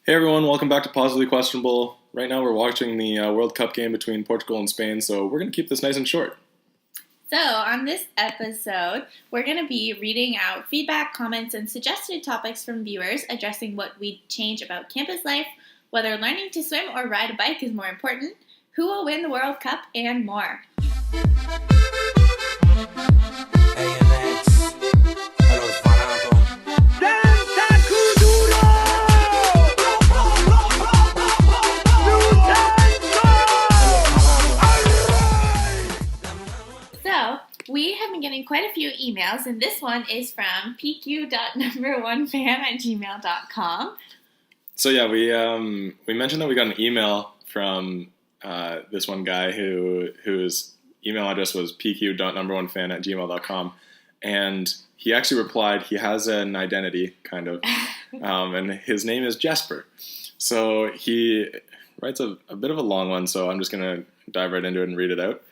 Hey everyone, welcome back to Positively Questionable. Right now we're watching the World Cup game between Portugal and Spain, so we're going to keep this nice and short. So, on this episode, we're going to be reading out feedback, comments, and suggested topics from viewers addressing what we'd change about campus life, whether learning to swim or ride a bike is more important, who will win the World Cup, and more. We have been getting quite a few emails, and this one is from pq.number1fan@gmail.com. So yeah, we mentioned that we got an email from this one guy whose email address was pq.number1fan@gmail.com, and he actually replied he has an identity, kind of, and his name is Jesper. So he writes a bit of a long one, so I'm just going to dive right into it and read it out.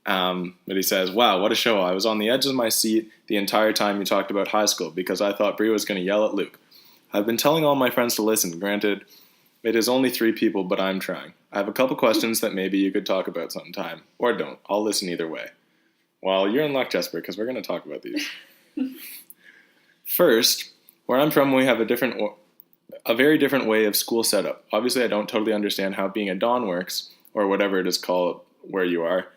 But he says, "Wow, what a show. I was on the edge of my seat the entire time you talked about high school because I thought Bri was going to yell at Luke. I've been telling all my friends to listen. Granted, it is only 3 people, but I'm trying. I have a couple questions that maybe you could talk about sometime. Or don't. I'll listen either way." Well, you're in luck, Jesper, because we're going to talk about these. First, where I'm from, we have a very different way of school setup. Obviously, I don't totally understand how being a Don works, or whatever it is called where you are.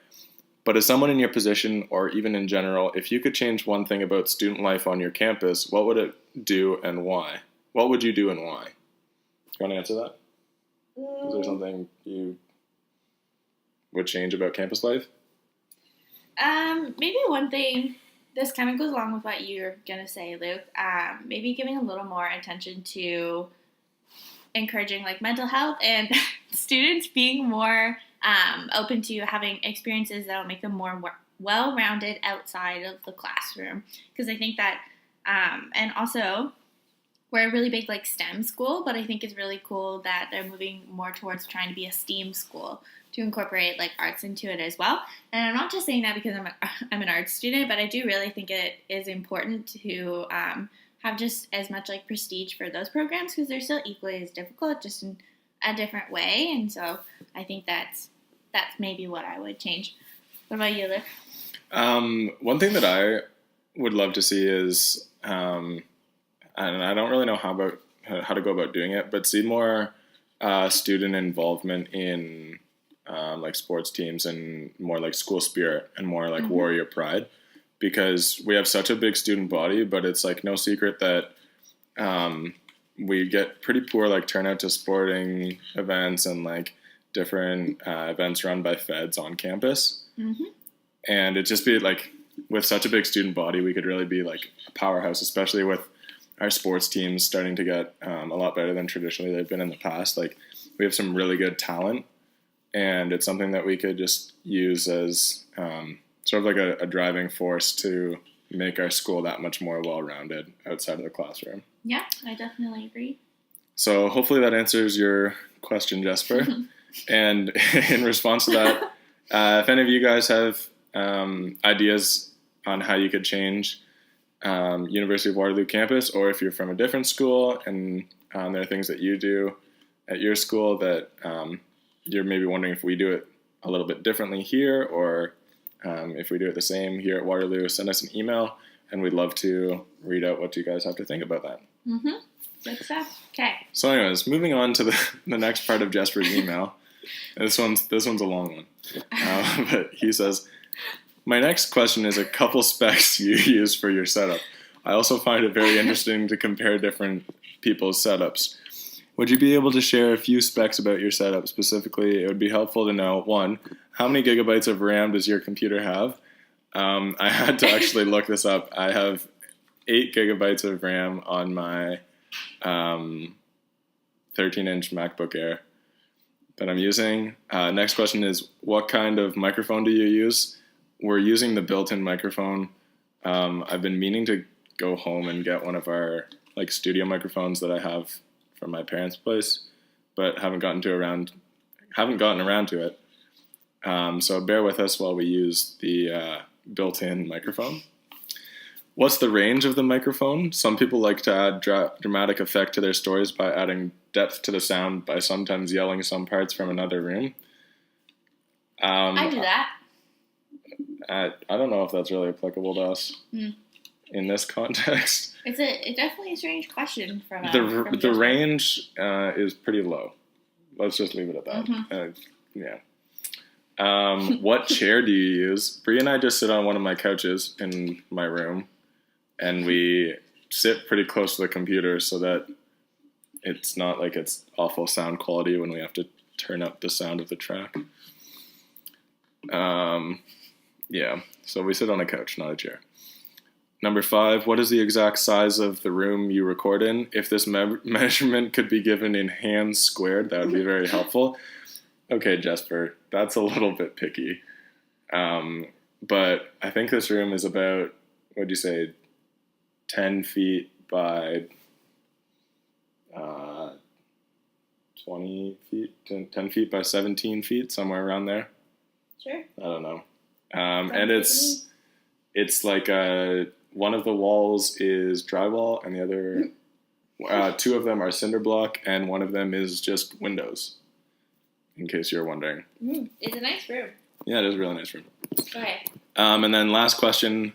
But as someone in your position, or even in general, if you could change one thing about student life on your campus, what would it do and why? What would you do and why? You want to answer that? Is there something you would change about campus life? Maybe one thing, this kind of goes along with what you're going to say, Luke, maybe giving a little more attention to encouraging like mental health and students being more open to having experiences that will make them more well-rounded outside of the classroom. Because I think that, and also, we're a really big like STEM school, but I think it's really cool that they're moving more towards trying to be a STEAM school to incorporate like arts into it as well. And I'm not just saying that because I'm an arts student, but I do really think it is important to have just as much like prestige for those programs because they're still equally as difficult, just in a different way. And so I think that's maybe what I would change. What about you, Luke? One thing that I would love to see is, and I don't really know how to go about doing it, but see more student involvement in like sports teams and more like school spirit and more like warrior pride, because we have such a big student body, but it's like no secret that we get pretty poor like turnout to sporting events and like different events run by feds on campus. And it just be like, with such a big student body, we could really be like a powerhouse, especially with our sports teams starting to get a lot better than traditionally they've been in the past. Like, we have some really good talent, and it's something that we could just use as sort of like a driving force to make our school that much more well-rounded outside of the classroom. Yeah, I definitely agree. So hopefully that answers your question, Jesper. And in response to that, if any of you guys have ideas on how you could change University of Waterloo campus, or if you're from a different school and there are things that you do at your school that you're maybe wondering if we do it a little bit differently here, or if we do it the same here at Waterloo, send us an email, and we'd love to read out what you guys have to think about that. Good stuff. Okay. So anyways, moving on to the next part of Jesper's email. This one's a long one. But he says, "My next question is a couple specs you use for your setup. I also find it very interesting to compare different people's setups. Would you be able to share a few specs about your setup? Specifically, it would be helpful to know, 1, how many gigabytes of RAM does your computer have?" I had to actually look this up. I have 8 gigabytes of RAM on my 13-inch MacBook Air that I'm using. Next question is, what kind of microphone do you use? We're using the built-in microphone. I've been meaning to go home and get one of our like studio microphones that I have from my parents' place, but haven't gotten around to it. So bear with us while we use the built-in microphone. What's the range of the microphone? Some people like to add dramatic effect to their stories by adding depth to the sound by sometimes yelling some parts from another room. I do that. I don't know if that's really applicable to us in this context. It's definitely a strange question from the range is pretty low. Let's just leave it at that. Mm-hmm. Yeah. What chair do you use? Bri and I just sit on one of my couches in my room, and we sit pretty close to the computer so that it's not like it's awful sound quality when we have to turn up the sound of the track. Yeah, so we sit on a couch, not a chair. Number 5, what is the exact size of the room you record in? If this measurement could be given in hands squared, that would be very helpful. Okay, Jesper, that's a little bit picky. But I think this room is about, what'd you say, 10 feet by 20 feet, 10 feet by 17 feet, somewhere around there. Sure. I don't know. And it's like one of the walls is drywall and the other, 2 of them are cinder block and one of them is just windows, in case you're wondering. It's a nice room. Yeah, it is a really nice room. Okay. And then last question,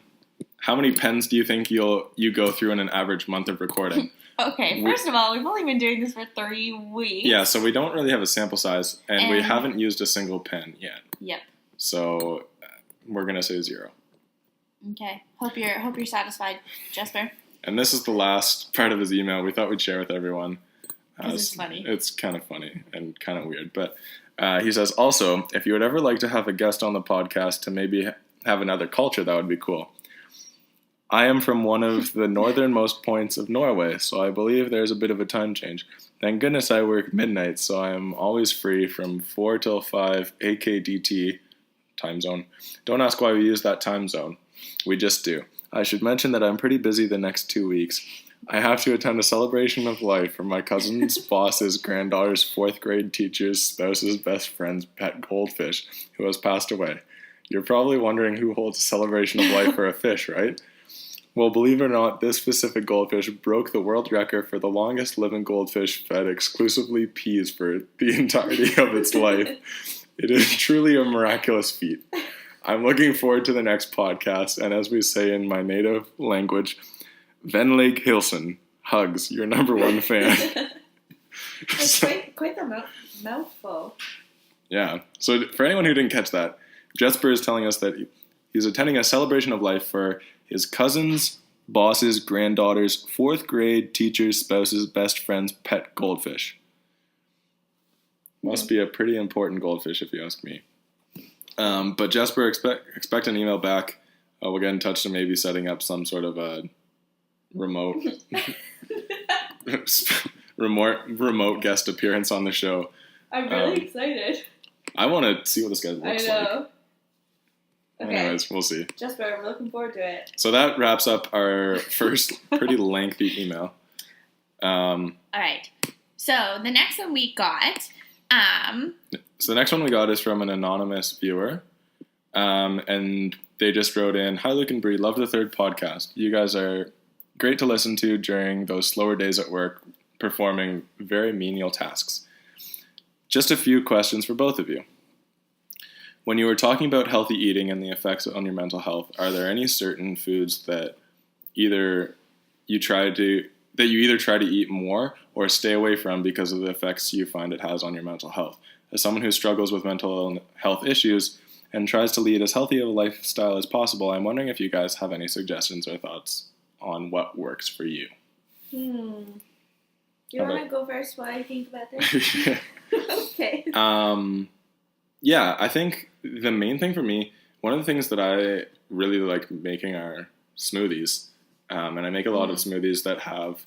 how many pens do you think you go through in an average month of recording? Okay, first of all, we've only been doing this for 3 weeks. Yeah, so we don't really have a sample size, and we haven't used a single pen yet. Yep. So we're gonna say 0. Okay. Hope you're satisfied, Jesper. And this is the last part of his email. We thought we'd share with everyone. It's funny. It's kind of funny and kind of weird. But he says, also, if you would ever like to have a guest on the podcast to maybe have another culture, that would be cool. I am from one of the northernmost points of Norway, so I believe there's a bit of a time change. Thank goodness I work midnight, so I am always free from 4 till 5 AKDT time zone. Don't ask why we use that time zone. We just do. I should mention that I'm pretty busy the next 2 weeks. I have to attend a celebration of life for my cousin's boss's granddaughter's 4th grade teacher's spouse's best friend's pet goldfish, who has passed away. You're probably wondering who holds a celebration of life for a fish, right? Well, believe it or not, this specific goldfish broke the world record for the longest living goldfish fed exclusively peas for the entirety of its life. It is truly a miraculous feat. I'm looking forward to the next podcast, and as we say in my native language, Venlake Hilson, hugs, your number 1 fan. It's quite the mouthful. Yeah, so for anyone who didn't catch that, Jesper is telling us that he's attending a celebration of life for his cousin's boss's granddaughter's 4th grade teacher's spouse's best friend's pet goldfish. Must be a pretty important goldfish if you ask me. But Jesper, expect an email back. We'll get in touch to maybe setting up some sort of a remote guest appearance on the show. I'm really excited. I want to see what this guy looks like. Okay. Anyways, we'll see. Jesper, I'm looking forward to it. So that wraps up our first pretty lengthy email. All right. So the next one we got. So the next one we got is from an anonymous viewer. And they just wrote in, "Hi, Luke and Bri, love the 3rd podcast. You guys are great to listen to during those slower days at work, performing very menial tasks. Just a few questions for both of you. When you were talking about healthy eating and the effects on your mental health, are there any certain foods that you either try to eat more or stay away from because of the effects you find it has on your mental health? As someone who struggles with mental health issues and tries to lead as healthy of a lifestyle as possible, I'm wondering if you guys have any suggestions or thoughts on what works for you." Do you want to go first while I think about this? Okay. Yeah, I think the main thing for me, one of the things that I really like making are smoothies. And I make a lot of smoothies that have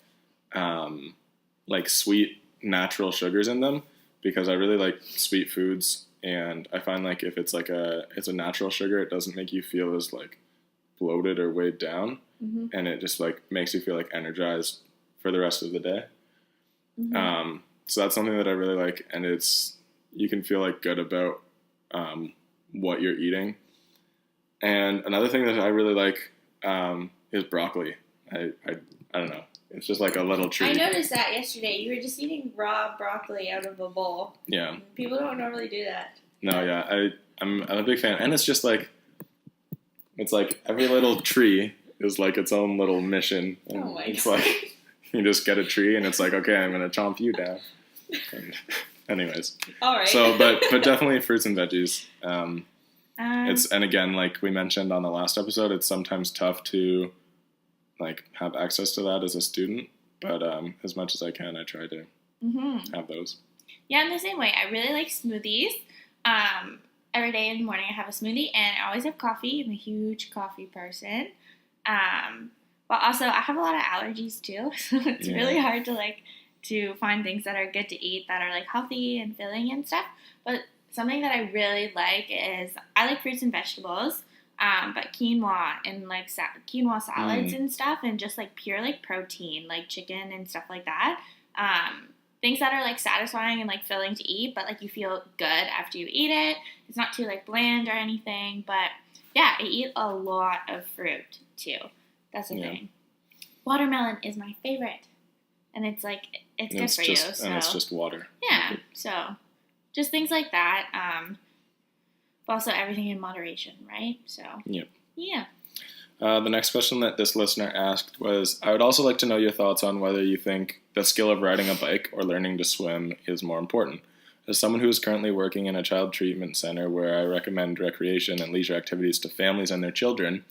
like sweet natural sugars in them because I really like sweet foods. And I find like if it's like it's a natural sugar, it doesn't make you feel as like bloated or weighed down. Mm-hmm. And it just like makes you feel like energized for the rest of the day. Mm-hmm. So that's something that I really like. And you can feel like good about what you're eating. And another thing that I really like is broccoli. I don't know. It's just like a little treat. I noticed that yesterday. You were just eating raw broccoli out of a bowl. Yeah. People don't normally do that. No, yeah. I'm a big fan. And it's just like, it's like every little tree is like its own little mission. And Oh my it's God. like, you just get a tree and it's like, okay, I'm going to chomp you down. And anyways. All right. So, but definitely fruits and veggies. And again, like we mentioned on the last episode, it's sometimes tough to like have access to that as a student. But as much as I can, I try to have those. Yeah, I'm the same way. I really like smoothies. Every day in the morning I have a smoothie, and I always have coffee. I'm a huge coffee person. But also I have a lot of allergies too, so it's really hard to find things that are good to eat that are like healthy and filling and stuff. But something that I really like is I like fruits and vegetables, but quinoa and like quinoa salads and stuff, and just like pure like protein, like chicken and stuff like that. Things that are like satisfying and like filling to eat, but like you feel good after you eat it. It's not too like bland or anything, but yeah, I eat a lot of fruit too. That's the thing. Watermelon is my favorite, and it's like it's good for you. So. And it's just water. Yeah, so just things like that. But also everything in moderation, right? So yeah. The next question that this listener asked was, I would also like to know your thoughts on whether you think the skill of riding a bike or learning to swim is more important. As someone who is currently working in a child treatment center where I recommend recreation and leisure activities to families and their children,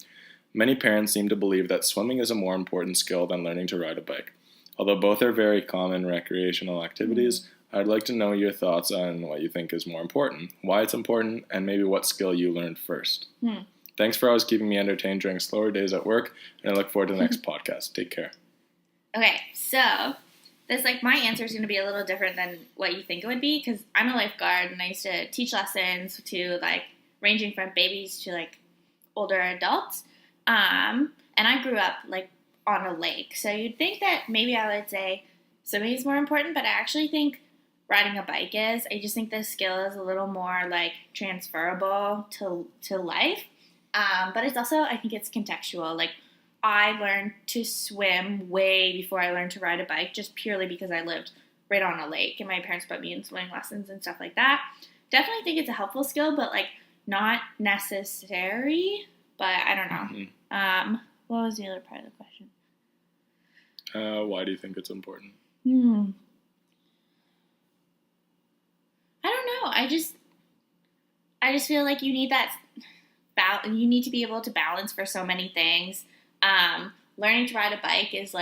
many parents seem to believe that swimming is a more important skill than learning to ride a bike. Although both are very common recreational activities, I'd like to know your thoughts on what you think is more important, why it's important, and maybe what skill you learned first. Thanks for always keeping me entertained during slower days at work, and I look forward to the next podcast. Take care. Okay, so this my answer is going to be a little different than what you think it would be, because I'm a lifeguard and I used to teach lessons to ranging from babies to older adults. And I grew up on a lake, so you'd think that maybe I would say swimming is more important, but I actually think riding a bike is. I just think the skill is a little more transferable to life. But it's also, I think it's contextual. I learned to swim way before I learned to ride a bike, just purely because I lived right on a lake and my parents put me in swimming lessons and stuff like that. Definitely think it's a helpful skill, but not necessary. But I don't know. What was the other part of the question? Why do you think it's important? I don't know. I just feel like you need that. You need to be able to balance for so many things. Learning to ride a bike is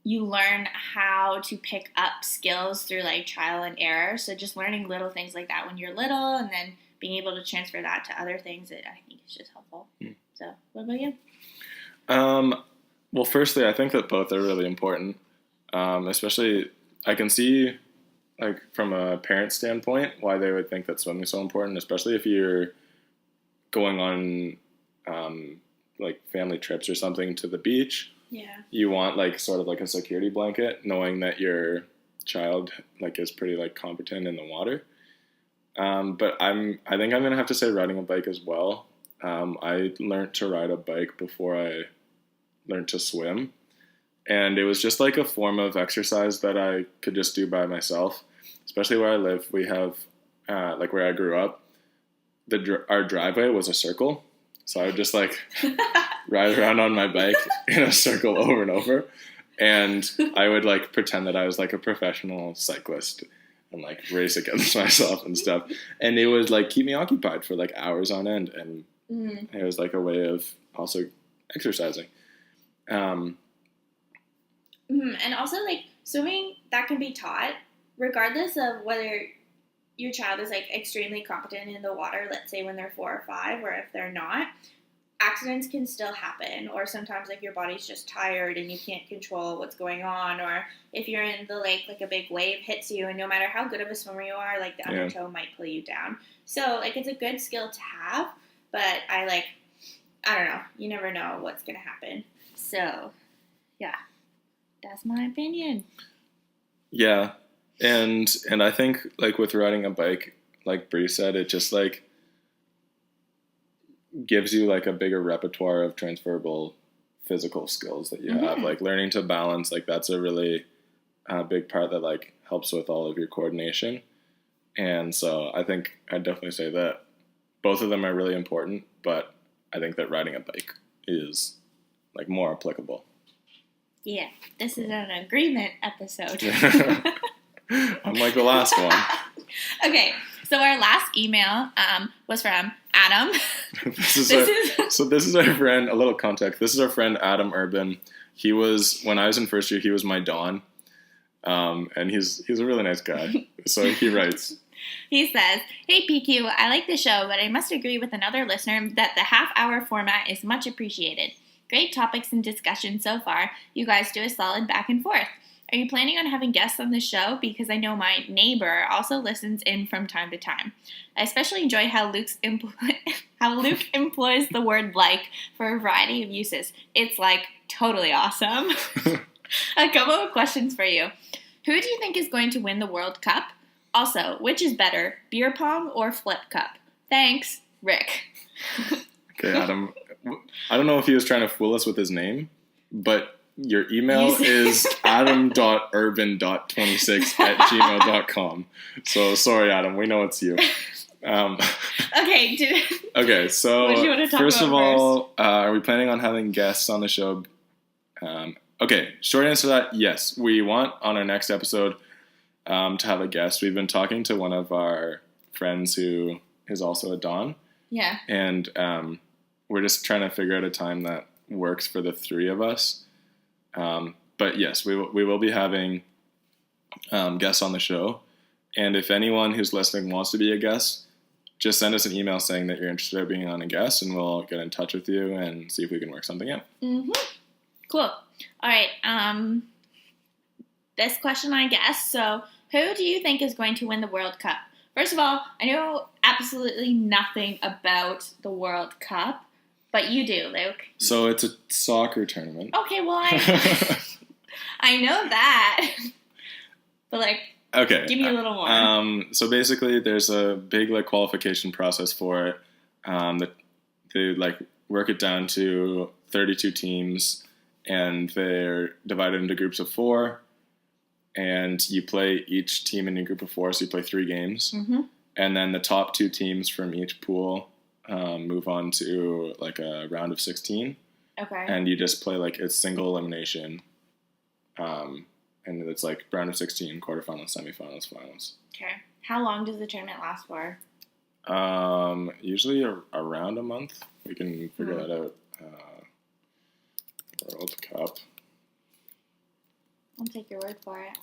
you learn how to pick up skills through trial and error. So just learning little things like that when you're little, and then being able to transfer that to other things, I think is just helpful. So what about you? Well, firstly, I think that both are really important. Especially, I can see from a parent standpoint why they would think that swimming is so important, especially if you're going on family trips or something to the beach. Yeah. You want sort of a security blanket, knowing that your child is pretty competent in the water. But I think I'm gonna have to say riding a bike as well. I learned to ride a bike before I learned to swim, and it was just a form of exercise that I could just do by myself. Especially where I live, we have where I grew up, our driveway was a circle, so I would just ride around on my bike in a circle over and over, and I would pretend that I was a professional cyclist and race against myself and stuff, and it would keep me occupied for hours on end, and it was a way of also exercising. And also swimming, that can be taught regardless of whether your child is extremely competent in the water, let's say when they're 4 or 5, or if they're not. Accidents can still happen, or sometimes your body's just tired and you can't control what's going on, or if you're in the lake, a big wave hits you, and no matter how good of a swimmer you are, the undertow might pull you down. So it's a good skill to have, but I don't know, you never know what's gonna happen. So yeah, that's my opinion. Yeah. And I think with riding a bike, like Bri said, it just gives you like a bigger repertoire of transferable physical skills that you have. Like learning to balance, like that's a really big part that like helps with all of your coordination. And so I think I'd definitely say that both of them are really important, but I think that riding a bike is like more applicable. Yeah, this is an agreement episode. Unlike the last one. Okay, so our last email was from Adam. This is our friend, a little context. This is our friend Adam Urban. He was, when I was in first year, he was my Don. And he's a really nice guy. So he writes. He says, "Hey PQ, I like the show, but I must agree with another listener that the half-hour format is much appreciated. Great topics and discussion so far. You guys do a solid back and forth. Are you planning on having guests on the show? Because I know my neighbor also listens in from time to time. I especially enjoy how Luke employs the word like for a variety of uses. It's like totally awesome." A couple of questions for you. Who do you think is going to win the World Cup? Also, which is better, beer pong or flip cup? Thanks, Rick. Okay, Adam. I don't know if he was trying to fool us with his name, but your email is adam.urban.26@gmail.com. So sorry, Adam. We know it's you. Okay, so what do you want to talk first about of all, are we planning on having guests on the show? Okay, short answer to that, yes. We want on our next episode to have a guest. We've been talking to one of our friends who is also a Don. Yeah. And we're just trying to figure out a time that works for the three of us. But yes, we will be having guests on the show. And if anyone who's listening wants to be a guest, just send us an email saying that you're interested in being on a guest, and we'll get in touch with you and see if we can work something out. Mm-hmm. Cool. All right. This question, I guess. So, who do you think is going to win the World Cup? First of all, I know absolutely nothing about the World Cup, but you do, Luke. So it's a soccer tournament. Okay, well, I know that. But, like, okay, give me a little more. So basically, there's a big, like, qualification process for it. They, like, work it down to 32 teams, and they're divided into groups of 4. And you play each team in a group of 4, so you play 3 games. Mm-hmm. And then the top 2 teams from each pool move on to like a round of 16. Okay. And you just play like it's single elimination. And it's like round of 16, quarterfinals, semifinals, finals. Okay. How long does the tournament last for? Usually around a month. We can figure that out. World Cup. I'll take your word for it.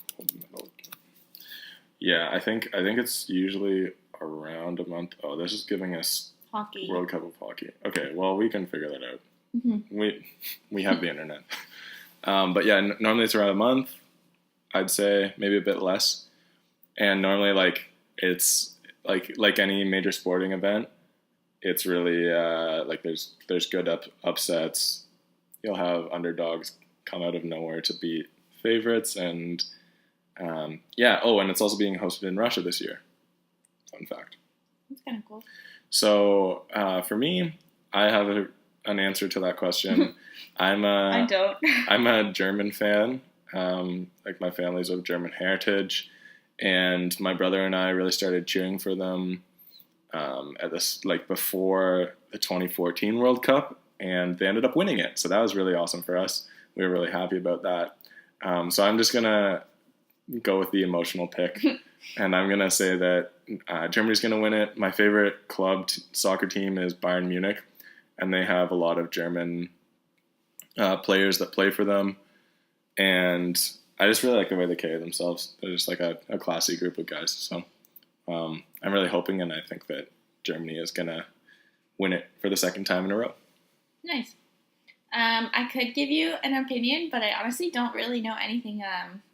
Yeah, I think it's usually around a month. Oh, this is giving us hockey. World Cup of hockey. Okay, well, we can figure that out. Mm-hmm. We have the internet. But yeah, normally it's around a month. I'd say maybe a bit less. And normally, like it's like any major sporting event, it's really like there's good upsets. You'll have underdogs come out of nowhere to beat favorites, and and it's also being hosted in Russia this year. Fun fact. That's kind of cool. So for me, I have an answer to that question. I don't. I'm a German fan. Like my family's of German heritage, and my brother and I really started cheering for them at this like before the 2014 World Cup, and they ended up winning it. So that was really awesome for us. We were really happy about that. So I'm just gonna go with the emotional pick, and I'm gonna say that Germany's gonna win it. My favorite club soccer team is Bayern Munich, and they have a lot of German players that play for them, and I just really like the way they carry themselves. They're just like a classy group of guys. So I'm really hoping, and I think that Germany is gonna win it for the second time in a row. Nice. I could give you an opinion, but I honestly don't really know anything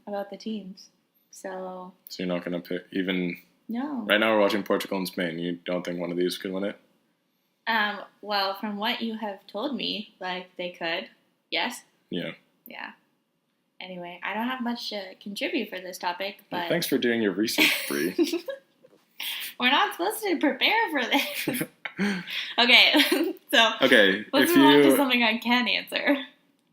about the teams. So you're not going to pick even... No. Right now we're watching Portugal and Spain. You don't think one of these could win it? Well, from what you have told me, like, they could. Yes? Yeah. Yeah. Anyway, I don't have much to contribute for this topic, but... Well, thanks for doing your research, Bri. We're not supposed to prepare for this. Okay, so Okay, let's if move on to you something I can answer.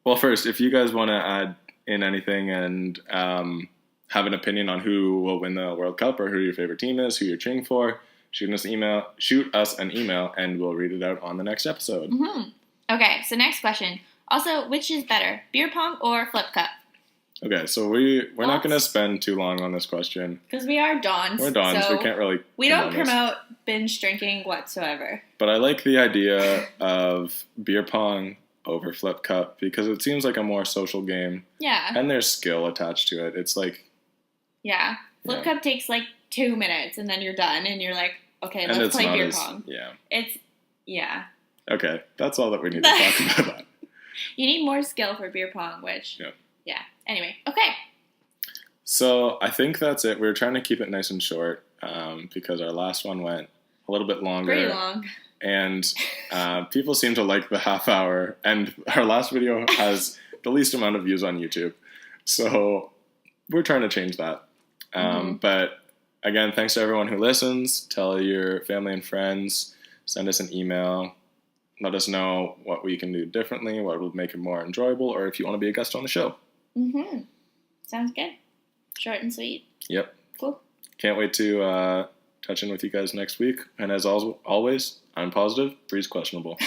well, first, if you guys want to add in anything and have an opinion on who will win the World Cup or who your favorite team is, who you're cheering for, shoot us an email, and we'll read it out on the next episode. Mm-hmm. Okay, so next question. Also, which is better, beer pong or flip cup? Okay, so we're not going to spend too long on this question. Because we are Dons. We're Dons. So we can't really. We don't promote binge drinking whatsoever. But I like the idea of beer pong over flip cup because it seems like a more social game. Yeah. And there's skill attached to it. It's like. Yeah. Flip cup takes like 2 minutes and then you're done and you're like, okay, let's play beer pong. Yeah. Yeah. Okay, that's all that we need to talk about that. You need more skill for beer pong, which. Yeah. Anyway, okay. So I think that's it. We were trying to keep it nice and short because our last one went a little bit longer. Pretty long. And people seem to like the half hour. And our last video has the least amount of views on YouTube. So we're trying to change that. But again, thanks to everyone who listens. Tell your family and friends. Send us an email. Let us know what we can do differently, what would make it more enjoyable, or if you want to be a guest on the show. Mm-hmm. Sounds good. Short and sweet. Yep. Cool. Can't wait to touch in with you guys next week. And as always, I'm positive, Bri's questionable.